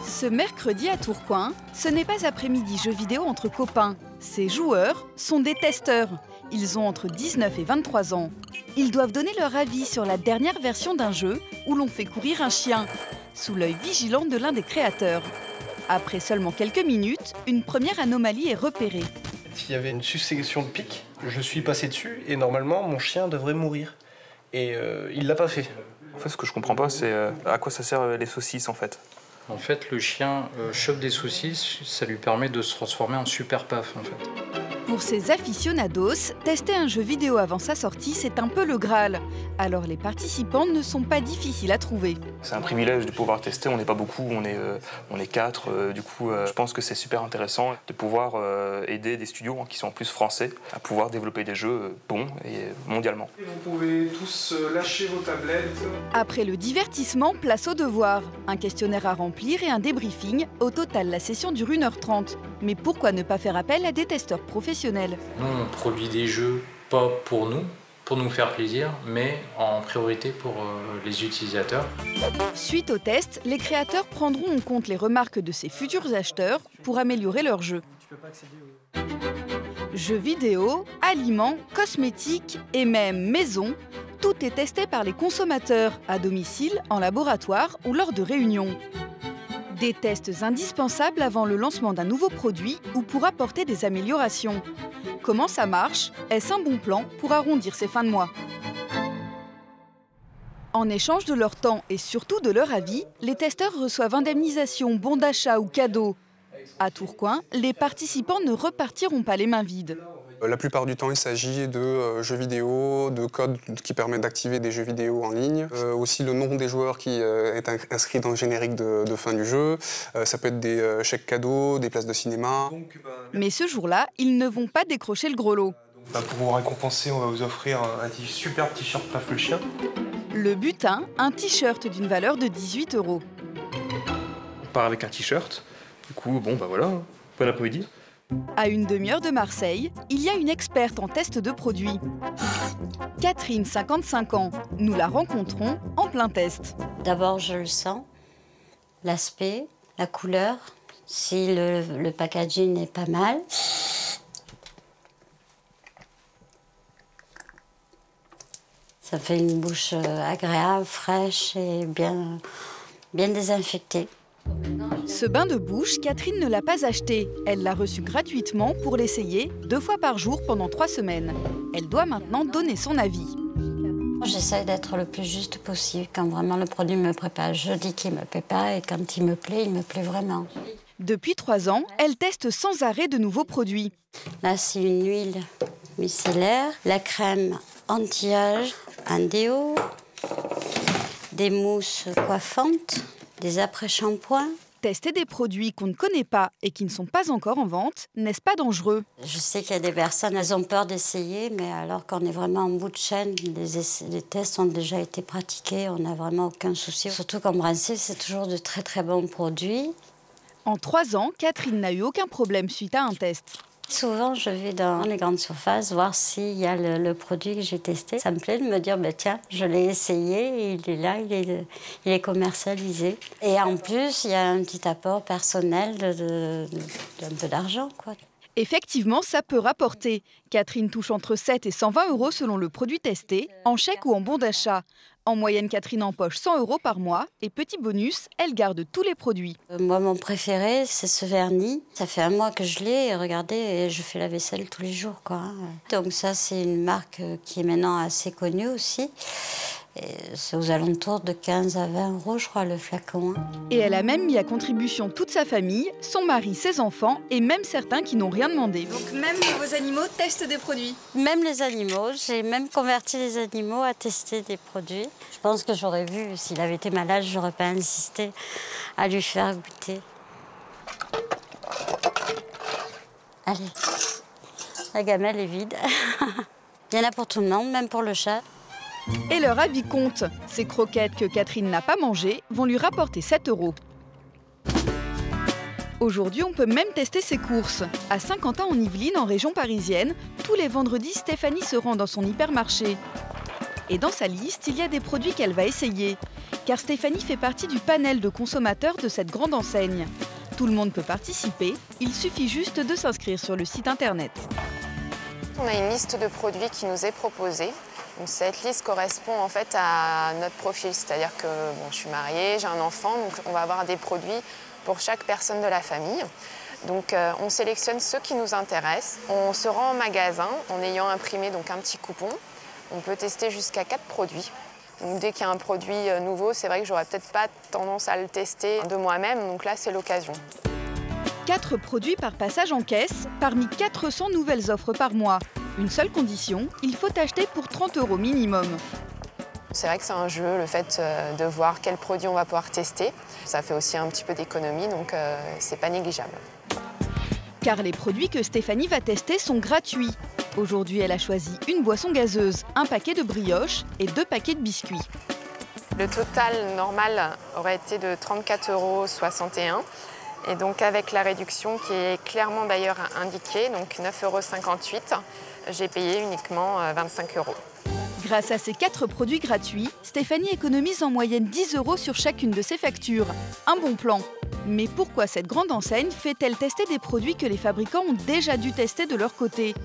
Ce mercredi à Tourcoing, ce n'est pas après-midi jeux vidéo entre copains. Ces joueurs sont des testeurs. Ils ont entre 19 et 23 ans. Ils doivent donner leur avis sur la dernière version d'un jeu où l'on fait courir un chien, sous l'œil vigilant de l'un des créateurs. Après seulement quelques minutes, une première anomalie est repérée. Il y avait une succession de pics, je suis passé dessus et normalement mon chien devrait mourir. Et il l'a pas fait. En fait, ce que je comprends pas, c'est à quoi ça sert les saucisses en fait. En fait, le chien chope des saucisses, ça lui permet de se transformer en super paf en fait. Pour ces aficionados, tester un jeu vidéo avant sa sortie, c'est un peu le Graal. Alors les participants ne sont pas difficiles à trouver. C'est un privilège de pouvoir tester, on n'est pas beaucoup, on est 4. Du coup, je pense que c'est super intéressant de pouvoir aider des studios qui sont en plus français à pouvoir développer des jeux bons et mondialement. Et vous pouvez tous lâcher vos tablettes. Après le divertissement, place au devoir. Un questionnaire à remplir et un débriefing. Au total, la session dure 1h30. Mais pourquoi ne pas faire appel à des testeurs professionnels? Nous, on produit des jeux pas pour nous faire plaisir, mais en priorité pour les utilisateurs. Suite au test, les créateurs prendront en compte les remarques de ces futurs acheteurs pour améliorer leur jeu. Jeux vidéo, aliments, cosmétiques et même maison, tout est testé par les consommateurs, à domicile, en laboratoire ou lors de réunions. Des tests indispensables avant le lancement d'un nouveau produit ou pour apporter des améliorations. Comment ça marche? Est-ce un bon plan pour arrondir ses fins de mois? En échange de leur temps et surtout de leur avis, les testeurs reçoivent indemnisation, bons d'achat ou cadeaux. À Tourcoing, les participants ne repartiront pas les mains vides. La plupart du temps, il s'agit de jeux vidéo, de codes qui permettent d'activer des jeux vidéo en ligne. Aussi le nom des joueurs qui est inscrit dans le générique de fin du jeu. Ça peut être des chèques cadeaux, des places de cinéma. Mais ce jour-là, ils ne vont pas décrocher le gros lot. Pour vous récompenser, on va vous offrir un super t-shirt Paf le chien. Le butin, un t-shirt d'une valeur de 18 €. On part avec un t-shirt. Du coup, bon bah voilà, bon après-midi. À une demi-heure de Marseille, il y a une experte en test de produits. Catherine, 55 ans. Nous la rencontrons en plein test. D'abord, je le sens, l'aspect, la couleur, si le packaging est pas mal. Ça fait une bouche agréable, fraîche et bien désinfectée. Ce bain de bouche, Catherine ne l'a pas acheté. Elle l'a reçu gratuitement pour l'essayer 2 fois par jour pendant 3 semaines. Elle doit maintenant donner son avis. J'essaie d'être le plus juste possible. Quand vraiment le produit me plaît pas, je dis qu'il me plaît pas et quand il me plaît vraiment. Depuis 3 ans, elle teste sans arrêt de nouveaux produits. Là, c'est une huile micellaire, la crème anti-âge, un déo, des mousses coiffantes, des après-shampoings. Tester des produits qu'on ne connaît pas et qui ne sont pas encore en vente, n'est-ce pas dangereux? Je sais qu'il y a des personnes, elles ont peur d'essayer, mais alors qu'on est vraiment en bout de chaîne, les tests ont déjà été pratiqués, on n'a vraiment aucun souci. Surtout qu'en principe, c'est toujours de très très bons produits. En 3 ans, Catherine n'a eu aucun problème suite à un test. Souvent, je vais dans les grandes surfaces voir s'il y a le produit que j'ai testé. Ça me plaît de me dire, tiens, je l'ai essayé, il est là, il est commercialisé. Et en plus, il y a un petit apport personnel d'un peu d'argent, quoi. Effectivement, ça peut rapporter. Catherine touche entre 7 et 120 € selon le produit testé, en chèque ou en bon d'achat. En moyenne, Catherine empoche 100 € par mois et petit bonus, elle garde tous les produits. Moi, mon préféré, c'est ce vernis. Ça fait 1 mois que je l'ai et regardez, je fais la vaisselle tous les jours, quoi. Donc ça, c'est une marque qui est maintenant assez connue aussi. C'est aux alentours de 15 à 20 €, je crois, le flacon. Et elle a même mis à contribution toute sa famille, son mari, ses enfants et même certains qui n'ont rien demandé. Donc même vos animaux testent des produits? Même les animaux, j'ai même converti les animaux à tester des produits. Je pense que j'aurais vu, s'il avait été malade, j'aurais pas insisté à lui faire goûter. Allez, la gamelle est vide. Il y en a pour tout le monde, même pour le chat. Et leur avis compte. Ces croquettes que Catherine n'a pas mangées vont lui rapporter 7 €. Aujourd'hui, on peut même tester ses courses. À Saint-Quentin en Yvelines, en région parisienne, tous les vendredis, Stéphanie se rend dans son hypermarché. Et dans sa liste, il y a des produits qu'elle va essayer. Car Stéphanie fait partie du panel de consommateurs de cette grande enseigne. Tout le monde peut participer, il suffit juste de s'inscrire sur le site internet. On a une liste de produits qui nous est proposée. Donc cette liste correspond en fait à notre profil, c'est-à-dire que je suis mariée, j'ai un enfant, donc on va avoir des produits pour chaque personne de la famille. Donc on sélectionne ceux qui nous intéressent. On se rend en magasin en ayant imprimé donc un petit coupon. On peut tester jusqu'à 4 produits. Donc, dès qu'il y a un produit nouveau, c'est vrai que j'aurais peut-être pas tendance à le tester de moi-même, donc là c'est l'occasion. 4 produits par passage en caisse, parmi 400 nouvelles offres par mois. Une seule condition, il faut acheter pour 30 € minimum. C'est vrai que c'est un jeu, le fait de voir quels produits on va pouvoir tester. Ça fait aussi un petit peu d'économie, donc c'est pas négligeable. Car les produits que Stéphanie va tester sont gratuits. Aujourd'hui, elle a choisi une boisson gazeuse, un paquet de brioches et 2 paquets de biscuits. Le total normal aurait été de 34,61 €. Et donc avec la réduction qui est clairement d'ailleurs indiquée, donc 9,58 €, j'ai payé uniquement 25 €. Grâce à ces 4 produits gratuits, Stéphanie économise en moyenne 10 € sur chacune de ses factures. Un bon plan. Mais pourquoi cette grande enseigne fait-elle tester des produits que les fabricants ont déjà dû tester de leur côté?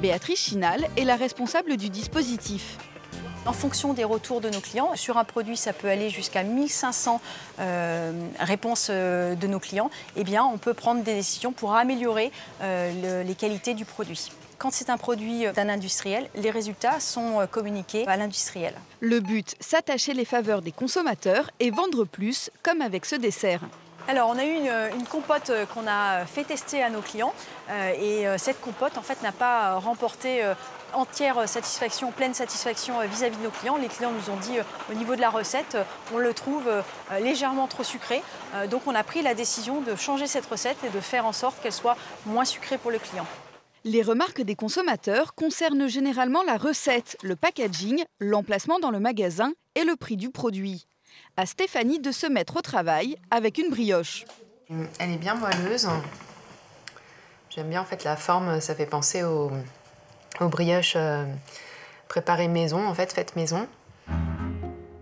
Béatrice Chinal est la responsable du dispositif. En fonction des retours de nos clients, sur un produit, ça peut aller jusqu'à 1500 réponses de nos clients. Eh bien, on peut prendre des décisions pour améliorer les qualités du produit. Quand c'est un produit d'un industriel, les résultats sont communiqués à l'industriel. Le but, s'attacher les faveurs des consommateurs et vendre plus, comme avec ce dessert. Alors, on a eu une compote qu'on a fait tester à nos clients et cette compote, en fait, n'a pas remporté entière satisfaction, pleine satisfaction vis-à-vis de nos clients. Les clients nous ont dit, au niveau de la recette, on le trouve légèrement trop sucré. Donc, on a pris la décision de changer cette recette et de faire en sorte qu'elle soit moins sucrée pour le client. Les remarques des consommateurs concernent généralement la recette, le packaging, l'emplacement dans le magasin et le prix du produit. À Stéphanie de se mettre au travail avec une brioche. Elle est bien moelleuse. J'aime bien en fait la forme, ça fait penser aux brioches préparées maison, en fait faites maison.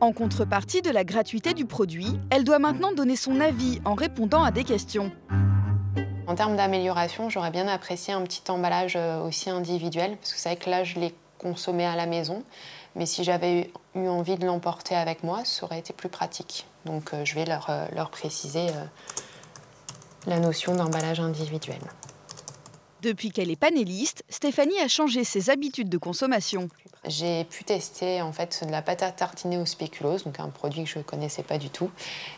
En contrepartie de la gratuité du produit, elle doit maintenant donner son avis en répondant à des questions. En termes d'amélioration, j'aurais bien apprécié un petit emballage aussi individuel, parce que c'est vrai que là je l'ai consommé à la maison. Mais si j'avais eu envie de l'emporter avec moi, ça aurait été plus pratique. Donc je vais leur préciser la notion d'emballage individuel. Depuis qu'elle est panéliste, Stéphanie a changé ses habitudes de consommation. J'ai pu tester en fait de la pâte à tartiner au spéculoos, donc un produit que je ne connaissais pas du tout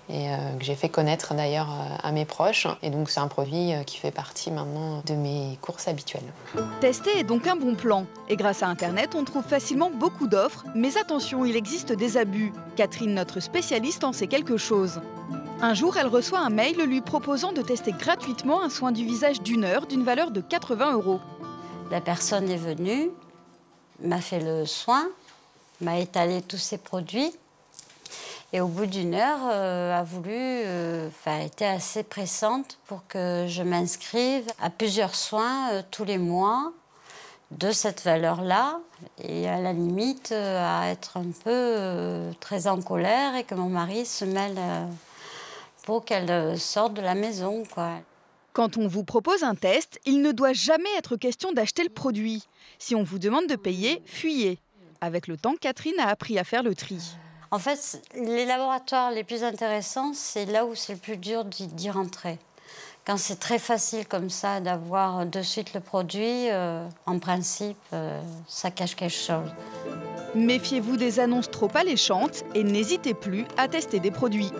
et que j'ai fait connaître d'ailleurs à mes proches. Et donc c'est un produit qui fait partie maintenant de mes courses habituelles. Tester est donc un bon plan. Et grâce à Internet, on trouve facilement beaucoup d'offres. Mais attention, il existe des abus. Catherine, notre spécialiste, en sait quelque chose. Un jour, elle reçoit un mail lui proposant de tester gratuitement un soin du visage d'1 heure d'une valeur de 80 €. La personne est venue, m'a fait le soin, m'a étalé tous ses produits et au bout d'1 heure, était assez pressante pour que je m'inscrive à plusieurs soins tous les mois de cette valeur-là et à la limite à être un peu très en colère et que mon mari se mêle pour qu'elle sorte de la maison, quoi. Quand on vous propose un test, il ne doit jamais être question d'acheter le produit. Si on vous demande de payer, fuyez. Avec le temps, Catherine a appris à faire le tri. En fait, les laboratoires les plus intéressants, c'est là où c'est le plus dur d'y rentrer. Quand c'est très facile comme ça d'avoir de suite le produit, en principe, ça cache quelque chose. Méfiez-vous des annonces trop alléchantes et n'hésitez plus à tester des produits.